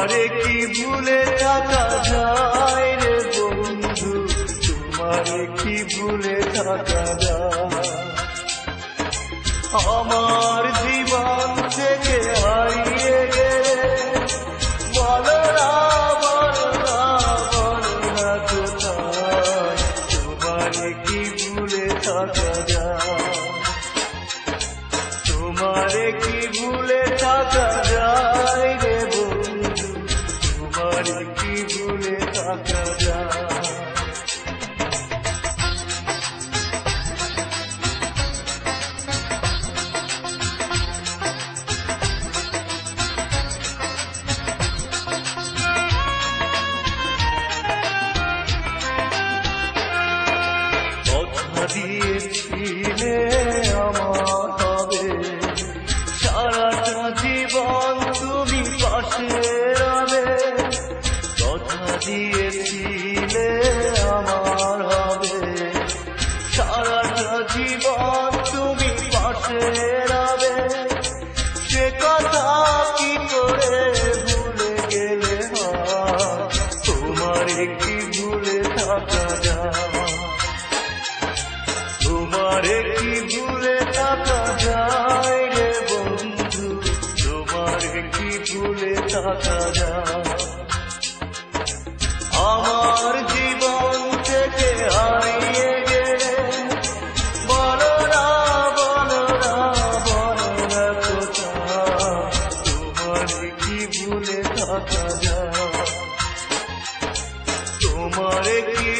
তোমারে কি ভুলে থাকা যায় রে বন্ধু, তোমারে কি ভুলে থাকা যায়? আমার জীবন থেকে হারিয়ে গেলে বলো না, বলো না, বলো না কোথায় তোমারে কি ভুলে থাকা যায়? তোমারে কি ভুলে থাকা যায় রে বন্ধু, তোমারে কি ভুলে থাকা যায়? কথা দিয়েছিলে আমার হবে, সারাটা জীবন তুমি পাশে রবে। কথা দিয়েছিলে আমার হবে, সারাটা জীবন তুমি পাশে রবে। সে কথা কি করে ভুলে গেলে হয়, তোমারে কি ভুলে থাকা যায়? তোমারে কি ভুলে থাকা যায় রে বন্ধু, তোমারে কি ভুলে থাকা যায়? আমার জীবন থেকে হারিয়ে গেলে বলো না, বলো না, বলো না কোথায় তোমারে কি ভুলে থাকা যায়? তোমারে কি